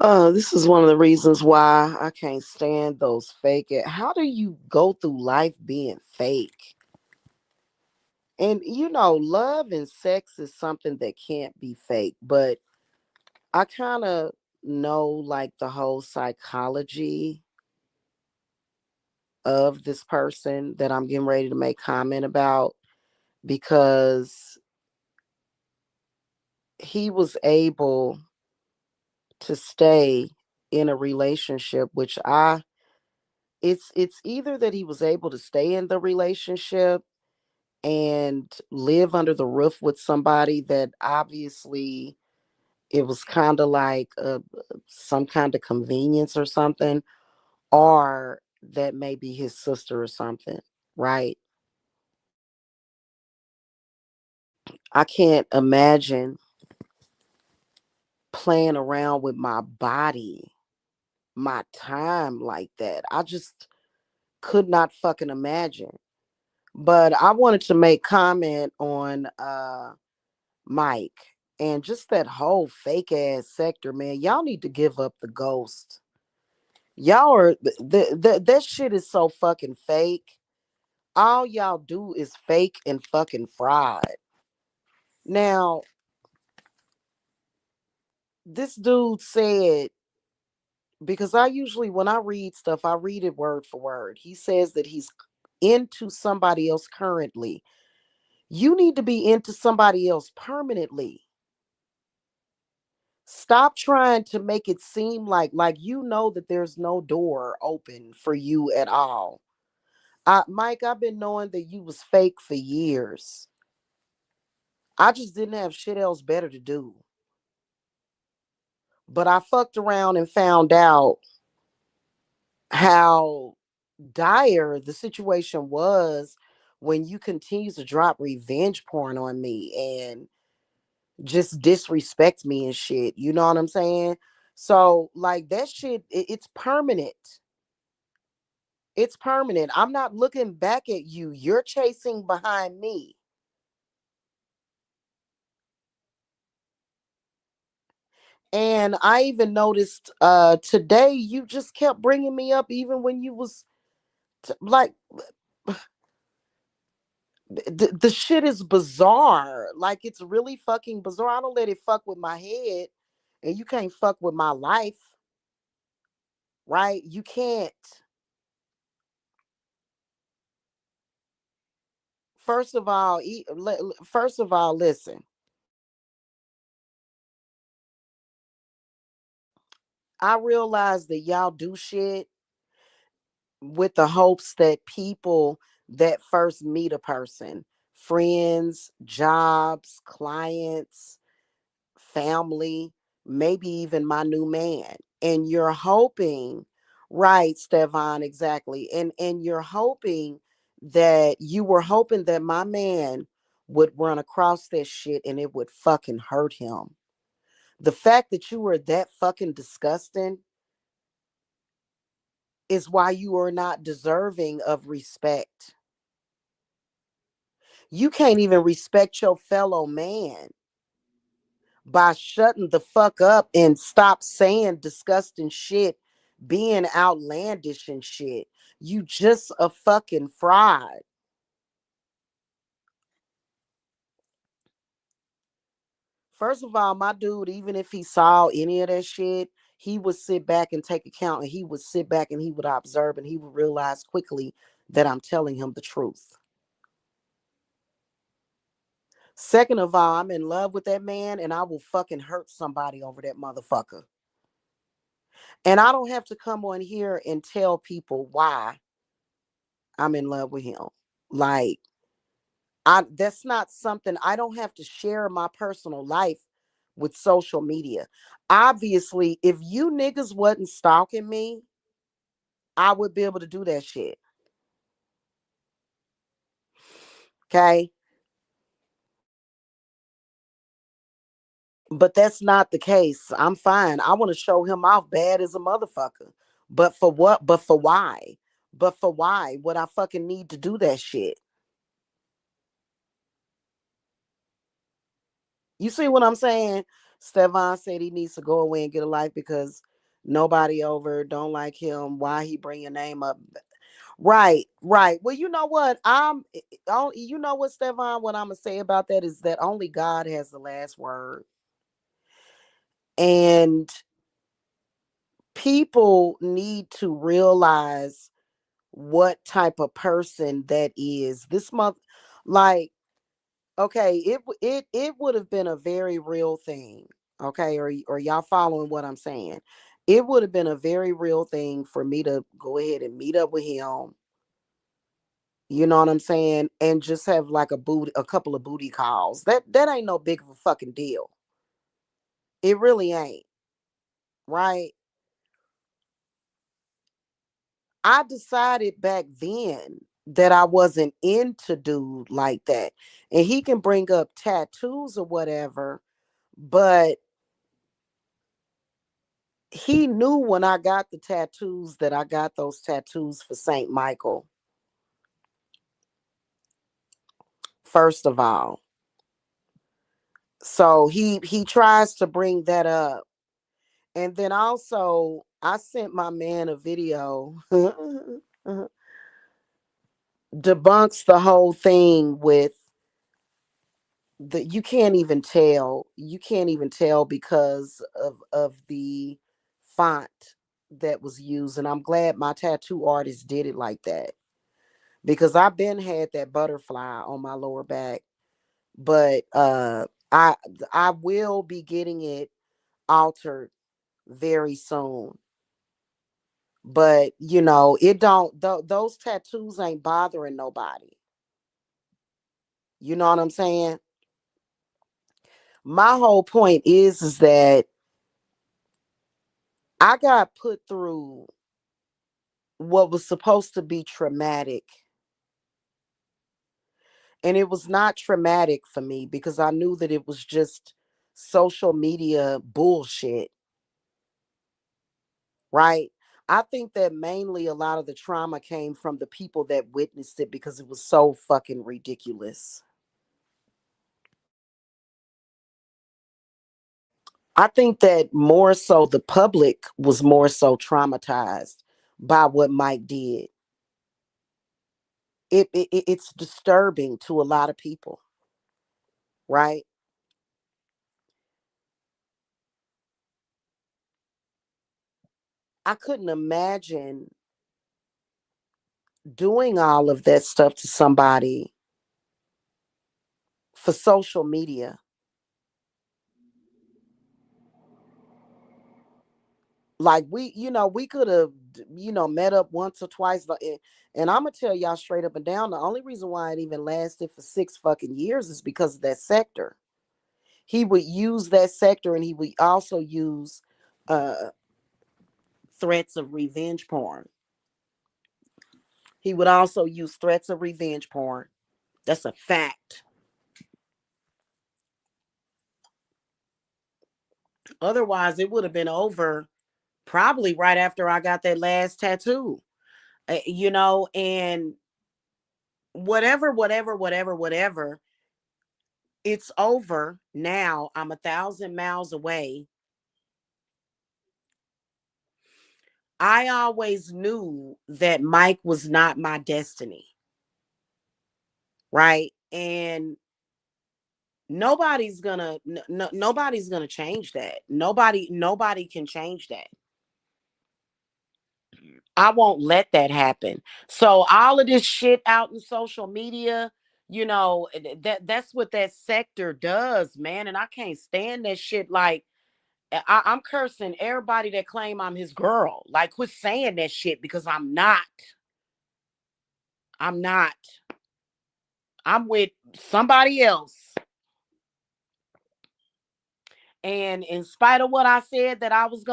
This is one of the reasons why I can't stand those fake it. How do you go through life being fake? And love and sex is something that can't be fake, but I kind of know like the whole psychology of this person that I'm getting ready to make comment about because he was able to stay in a relationship which I it's either that he was able to stay in the relationship and live under the roof with somebody that obviously it was kind of like some kind of convenience or something, or that may be his sister or something, right? I can't imagine playing around with my body, my time like that. I just could not fucking imagine. But I wanted to make comment on Mike and just that whole fake ass sector, man. Y'all need to give up the ghost. Y'all are that shit is so fucking fake. All y'all do is fake and fucking fraud. Now, this dude said, because I usually when I read stuff, I read it word for word. He says that he's into somebody else currently. You need to be into somebody else permanently. Stop trying to make it seem like that there's no door open for you at all. Mike, I've been knowing that you was fake for years. I just didn't have shit else better to do. But I fucked around and found out how dire the situation was when you continue to drop revenge porn on me and just disrespect me and shit. You know what I'm saying? So like that shit, it's permanent. It's permanent. I'm not looking back at you. You're chasing behind me. And I even noticed today you just kept bringing me up even when you was like the shit is bizarre. Like it's really fucking bizarre. I don't let it fuck with my head and you can't fuck with my life, right? You can't. First of all, listen. I realize that y'all do shit with the hopes that people that first meet a person, friends, jobs, clients, family, maybe even my new man, and you're hoping, right, Stefan, exactly, and you're hoping that you were hoping that my man would run across that shit and it would fucking hurt him. The fact that you were that fucking disgusting is why you are not deserving of respect. You can't even respect your fellow man by shutting the fuck up and stop saying disgusting shit, being outlandish and shit. You just a fucking fraud. First of all, my dude, even if he saw any of that shit, he would sit back and take account and he would sit back and he would observe and he would realize quickly that I'm telling him the truth. Second of all, I'm in love with that man and I will fucking hurt somebody over that motherfucker. And I don't have to come on here and tell people why I'm in love with him. Like, I that's not something I don't have to share my personal life with social media. Obviously, if you niggas wasn't stalking me, I would be able to do that shit. Okay. But that's not the case. I'm fine. I want to show him off bad as a motherfucker. But for what? But for why? But for why would I fucking need to do that shit? You see what I'm saying? Stefan said he needs to go away and get a life because Nobody over, don't like him. Why he bring your name up? Right, right. Well, you know what? You know what, Stefan? What I'm gonna say about that is that only God has the last word, and people need to realize what type of person that is. This month, like, okay, it would have been a very real thing, okay, or y'all following what I'm saying? It would have been a very real thing for me to go ahead and meet up with him. You know what I'm saying? And just have like a couple of booty calls. That ain't no big of a fucking deal. It really ain't, right? I decided back then that I wasn't into dude like that. And he can bring up tattoos or whatever, but he knew when I got the tattoos that I got those tattoos for Saint Michael. First of all, so he tries to bring that up, and then also I sent my man a video debunks the whole thing with the you can't even tell because of the font that was used, and I'm glad my tattoo artist did it like that because I've been had that butterfly on my lower back, but I will be getting it altered very soon. But you know, it don't those tattoos ain't bothering nobody. You know what I'm saying? My whole point is that I got put through what was supposed to be traumatic, and it was not traumatic for me because I knew that it was just social media bullshit, right? I think that mainly a lot of the trauma came from the people that witnessed it because it was so fucking ridiculous. I think that more so the public was more so traumatized by what Mike did. It's disturbing to a lot of people, right? I couldn't imagine doing all of that stuff to somebody for social media. Like we could have, met up once or twice. And I'm gonna tell y'all straight up and down, the only reason why it even lasted for 6 fucking years is because of that sector. He would use that sector, and he would also use uh threats of revenge porn. He would also use threats of revenge porn. That's a fact. Otherwise, it would have been over probably right after I got that last tattoo. And whatever, it's over now. I'm 1,000 miles away. I always knew that Mike was not my destiny, right? And nobody's gonna change that. Nobody can change that. I won't let that happen. So all of this shit out in social media, that's what that sector does, man. And I can't stand that shit. Like I'm cursing everybody that claim I'm his girl. Like quit saying that shit because I'm not. I'm not. I'm with somebody else. And in spite of what I said that I wasn't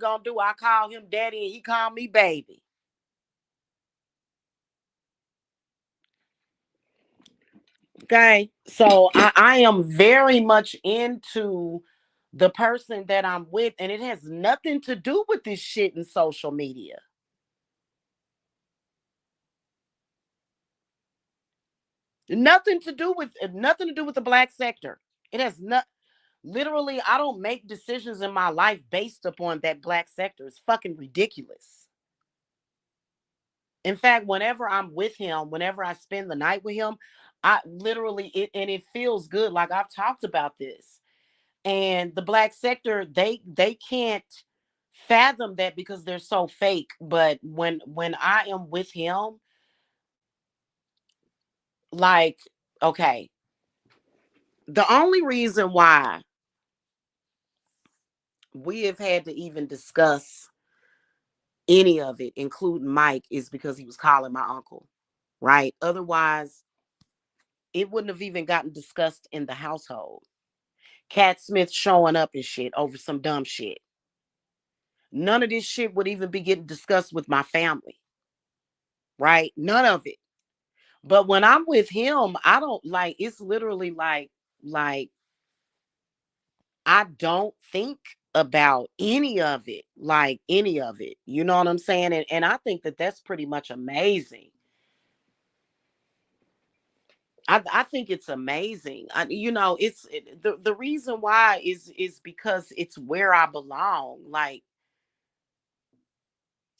gonna do, I call him daddy and he called me baby. Okay. So I am very much into the person that I'm with, and it has nothing to do with this shit in social media. Nothing to do with the black sector. It has not. Literally, I don't make decisions in my life based upon that black sector. It's fucking ridiculous. In fact, whenever I'm with him, whenever I spend the night with him, I literally it feels good. Like I've talked about this. And the black sector, they can't fathom that because they're so fake. But when I am with him, like, okay, the only reason why we have had to even discuss any of it, including Mike, is because he was calling my uncle, right? Otherwise, it wouldn't have even gotten discussed in the household. Cat Smith showing up and shit over some dumb shit. None of this shit would even be getting discussed with my family, right? None of it. But when I'm with him, I don't like it's literally like I don't think about any of it, like any of it. You know what I'm saying? And I think that that's pretty much amazing. I think it's amazing. The reason why is because it's where I belong. Like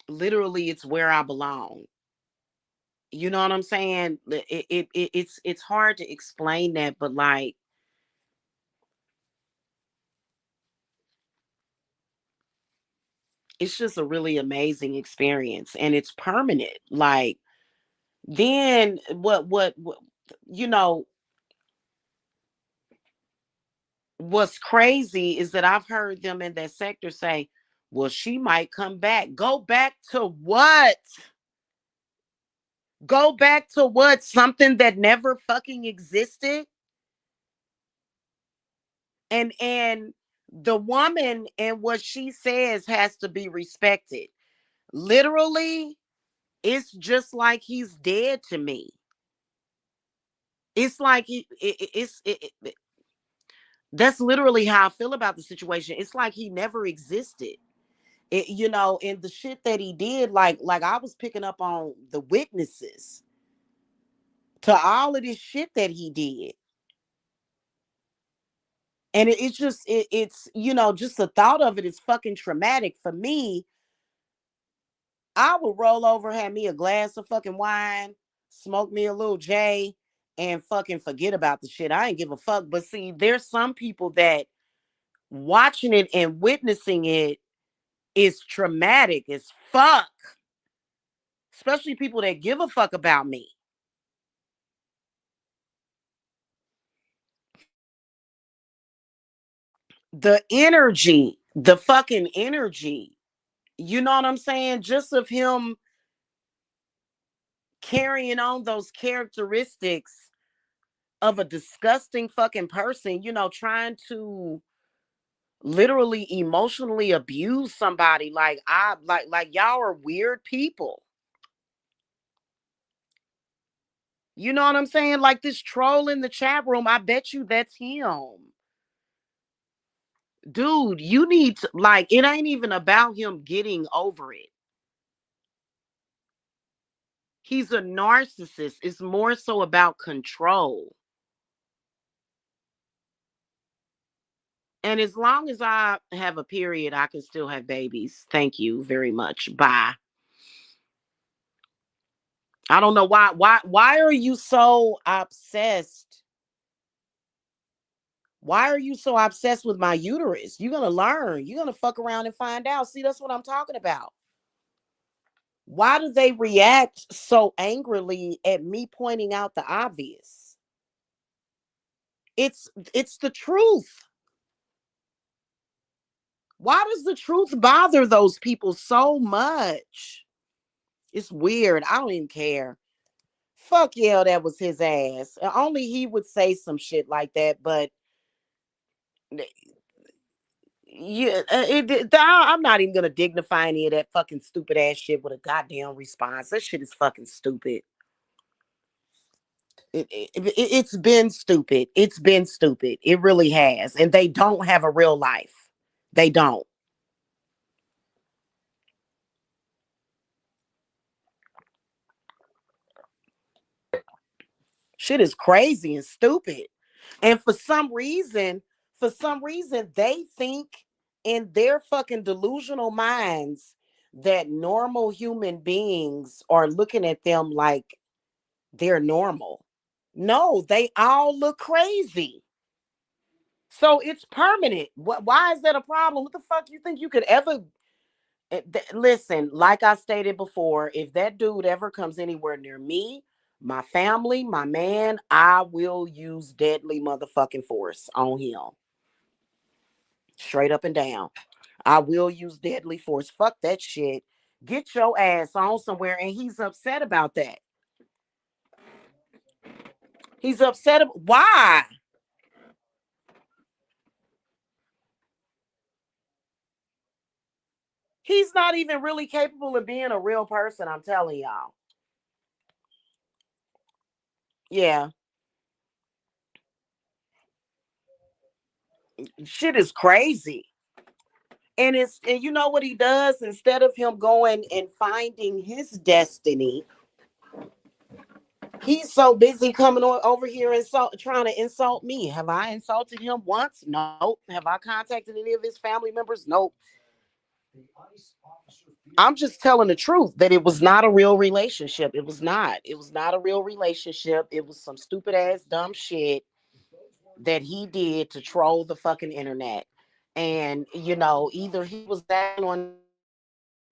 literally, it's where I belong. You know what I'm saying? It's hard to explain that, but like it's just a really amazing experience, and it's permanent. Like then what you know what's crazy is that I've heard them in that sector say, well, she might come back. Go back to what? Go back to what? Something that never fucking existed? And the woman and what she says has to be respected. Literally, it's just like he's dead to me. It's like that's literally how I feel about the situation. It's like he never existed. And the shit that he did, like I was picking up on the witnesses to all of this shit that he did. And it's just just the thought of it is fucking traumatic for me. I would roll over, have me a glass of fucking wine, smoke me a little J, and fucking forget about the shit. I ain't give a fuck. But see, there's some people that watching it and witnessing it is traumatic as fuck. Especially people that give a fuck about me. The energy, the fucking energy. You know what I'm saying? Just of him carrying on those characteristics of a disgusting fucking person, trying to literally emotionally abuse somebody. Like I like y'all are weird people. You know what I'm saying? Like this troll in the chat room, I bet you that's him. Dude, you need to like it ain't even about him getting over it. He's a narcissist. It's more so about control. And as long as I have a period, I can still have babies. Thank you very much. Bye. I don't know why are you so obsessed? Why are you so obsessed with my uterus? You're going to learn. You're going to fuck around and find out. See, that's what I'm talking about. Why do they react so angrily at me pointing out the obvious? It's the truth. Why does the truth bother those people so much? It's weird. I don't even care. Fuck yeah, that was his ass. Only he would say some shit like that, but yeah, I'm not even gonna dignify any of that fucking stupid ass shit with a goddamn response. That shit is fucking stupid. It's been stupid. It's been stupid. It really has. And they don't have a real life. They don't. Shit is crazy and stupid. And for some reason, For some reason, they think in their fucking delusional minds that normal human beings are looking at them like they're normal. No, they all look crazy. So it's permanent. Why is that a problem? What the fuck you think you could ever listen? Like I stated before, if that dude ever comes anywhere near me, my family, my man, I will use deadly motherfucking force on him. Straight up and down. I will use deadly force. Fuck that shit. Get your ass on somewhere. And he's upset about that. He's upset. Why? He's not even really capable of being a real person. I'm telling y'all. Yeah. Shit is crazy. And you know what he does? Instead of him going and finding his destiny, he's so busy coming on over here and trying to insult me. Have I insulted him once? No. Have I contacted any of his family members? Nope. I'm just telling the truth that it was not a real relationship. It was not. It was not a real relationship. It was some stupid ass dumb shit that he did to troll the fucking internet. And either he was that on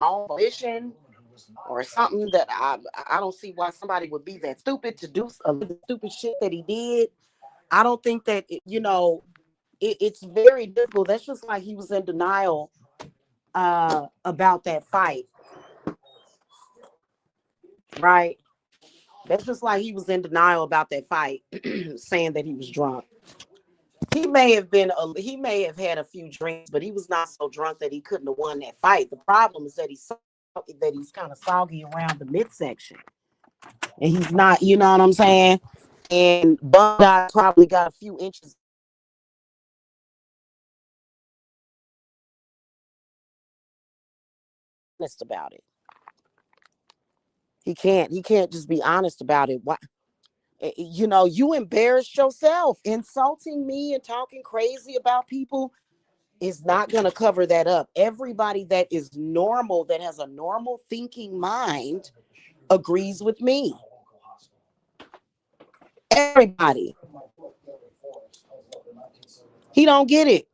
volition or something that I don't see why somebody would be that stupid to do a stupid shit that he did. I don't think that it's very difficult. That's just like he was in denial about that fight, right? That's just like he was in denial about that fight, saying that he was drunk. He may have had a few drinks, but he was not so drunk that he couldn't have won that fight. The problem is that he's kind of soggy around the midsection, and he's not. You know what I'm saying? And Bun Guy probably got a few inches honest about it. He can't just be honest about it. Why? You embarrassed yourself. Insulting me and talking crazy about people is not going to cover that up. Everybody that is normal, that has a normal thinking mind, agrees with me. Everybody. He don't get it.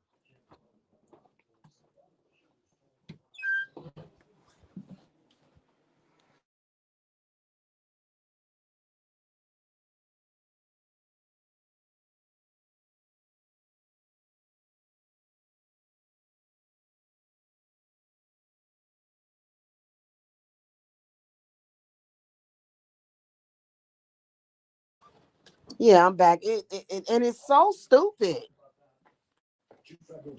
Yeah, I'm back. And it's so stupid.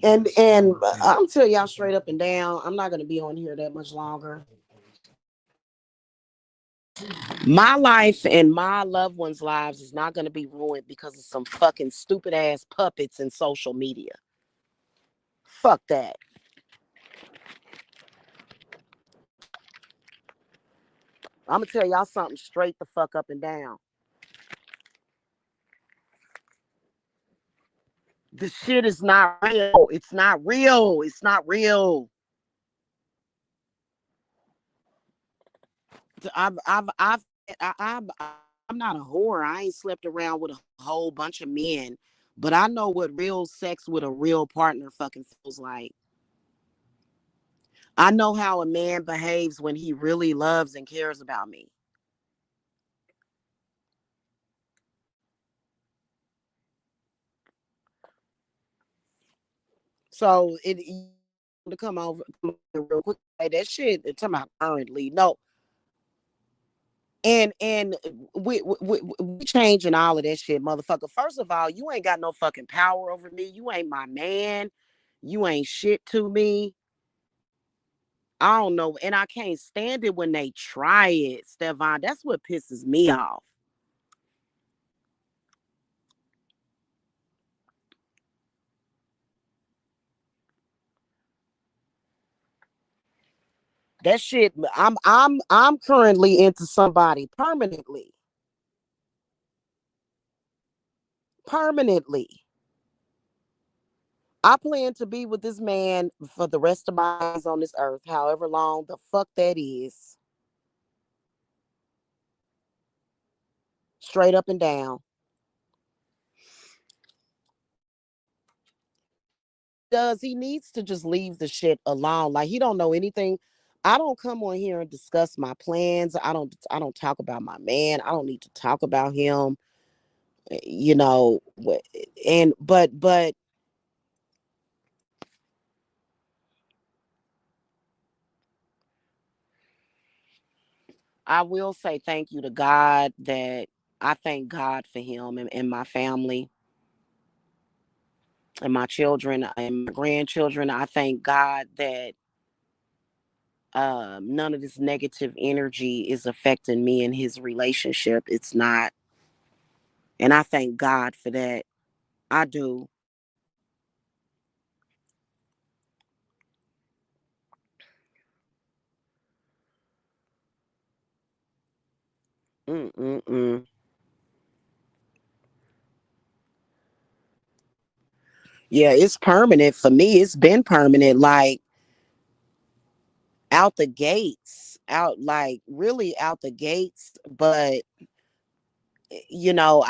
And I'm tell y'all straight up and down, I'm not gonna be on here that much longer. My life and my loved ones' lives is not gonna be ruined because of some fucking stupid ass puppets in social media. Fuck that. I'm gonna tell y'all something straight the fuck up and down. The shit is not real. It's not real. It's not real. I've I'm not a whore. I ain't slept around with a whole bunch of men, but I know what real sex with a real partner fucking feels like. I know how a man behaves when he really loves and cares about me. So it to come over real quick. Hey, that shit. It's talking about currently. No, and we changing all of that shit, motherfucker. First of all, you ain't got no fucking power over me. You ain't my man. You ain't shit to me. I don't know, and I can't stand it when they try it, Stefan. That's what pisses me off. That shit. I'm currently into somebody permanently. Permanently. I plan to be with this man for the rest of my days on this earth, however long the fuck that is. Straight up and down. He needs to just leave the shit alone. Like he don't know anything. I don't come on here and discuss my plans. I don't talk about my man. I don't need to talk about him. You know, and but I will say thank you to God that I thank God for him and my family and my children and my grandchildren. I thank God that none of this negative energy is affecting me in his relationship. It's not. And I thank God for that. I do. Mm-mm-mm. Yeah, it's permanent for me. It's been permanent, like out the gates, out like really out the gates. But you know,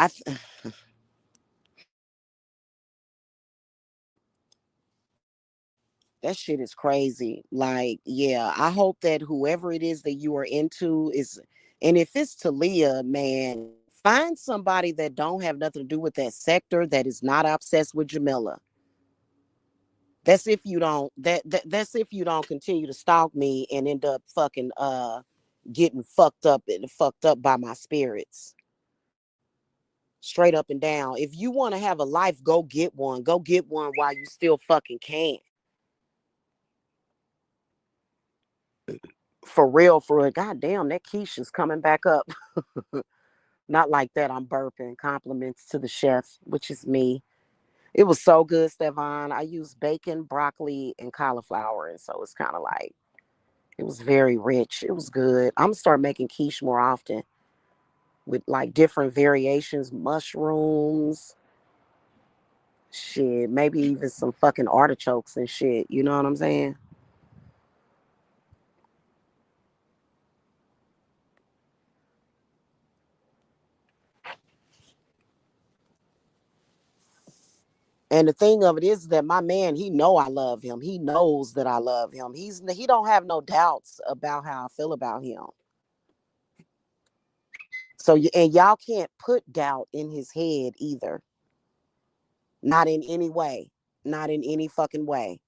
that shit is crazy. Like, yeah, I hope that whoever it is that you are into is, and if it's Talia, man, find somebody that don't have nothing to do with that sector that is not obsessed with Jamila. That's if you don't that's if you don't continue to stalk me and end up fucking getting fucked up by my spirits. Straight up and down. If you want to have a life, go get one. Go get one while you still fucking can. For real. God damn, that quiche's coming back up. Not like that. I'm burping. Compliments to the chef, which is me. It was so good, Stefan. I used bacon, broccoli, and cauliflower. And so it's kind of like, it was very rich. It was good. I'm going to start making quiche more often with like different variations, mushrooms, shit, maybe even some fucking artichokes and shit. You know what I'm saying? And the thing of it is that my man, he know I love him. He knows that I love him. He don't have no doubts about how I feel about him. So and y'all can't put doubt in his head either. Not in any way. Not in any fucking way.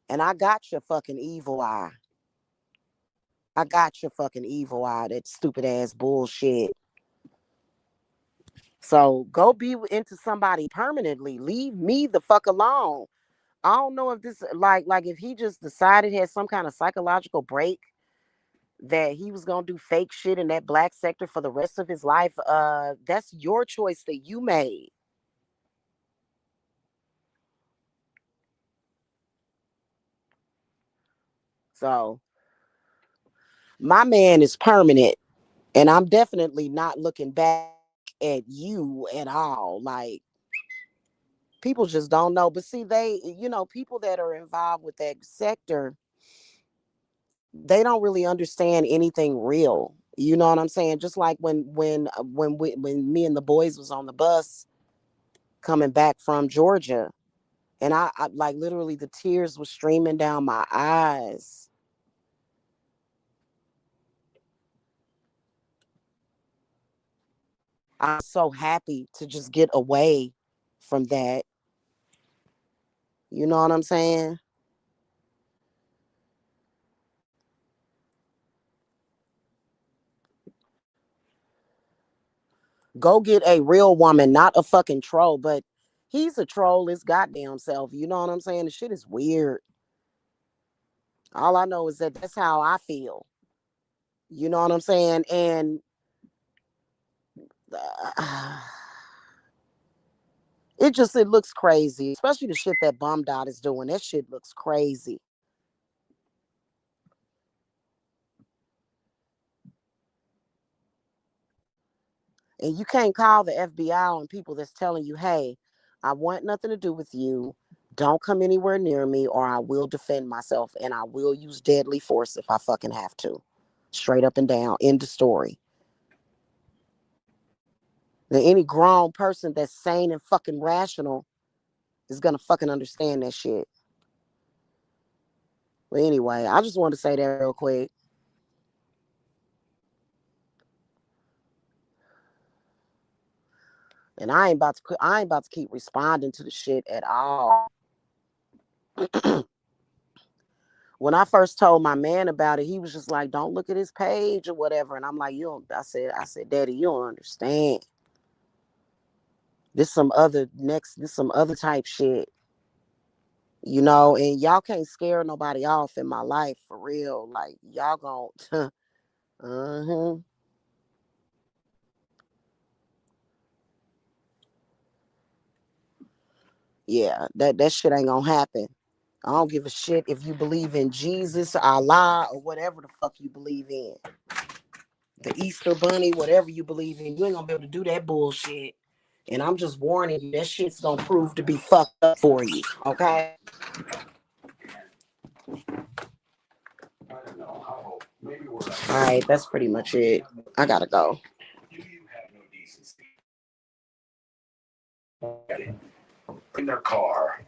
And I got your fucking evil eye. I got your fucking evil eye, that stupid ass bullshit. So go be into somebody permanently. Leave me the fuck alone. I don't know if this like if he just decided he had some kind of psychological break that he was gonna do fake shit in that black sector for the rest of his life. That's your choice that you made. So my man is permanent, and I'm definitely not looking back at you at all. Like people just don't know. But see, people that are involved with that sector, they don't really understand anything real. You know what I'm saying? Just like when me and the boys was on the bus coming back from Georgia, and I like literally the tears were streaming down my eyes. I'm so happy to just get away from that. You know what I'm saying? Go get a real woman, not a fucking troll. But he's a troll his goddamn self. You know what I'm saying? The shit is weird. All I know is that that's how I feel. You know what I'm saying? And it looks crazy, especially the shit that Bum Dot is doing. That shit looks crazy. And you can't call the FBI on people that's telling you, hey, I want nothing to do with you. Don't come anywhere near me or I will defend myself and I will use deadly force if I fucking have to. Straight up and down. End of story. Now, any grown person that's sane and fucking rational is gonna fucking understand that shit. But anyway, I just wanted to say that real quick. And I ain't about to keep responding to the shit at all. When I first told my man about it, he was just like, "Don't look at his page or whatever." And I'm like, "You don't." I said, "Daddy, you don't understand. This some other type shit, and y'all can't scare nobody off in my life for real. Like y'all gon' uh-huh. Yeah, that shit ain't gonna happen. I don't give a shit if you believe in Jesus, Allah, or whatever the fuck you believe in. The Easter Bunny, whatever you believe in, you ain't gonna be able to do that bullshit. And I'm just warning you, that shit's gonna prove to be fucked up for you. Okay? All right, that's pretty much it. I gotta go. In their car.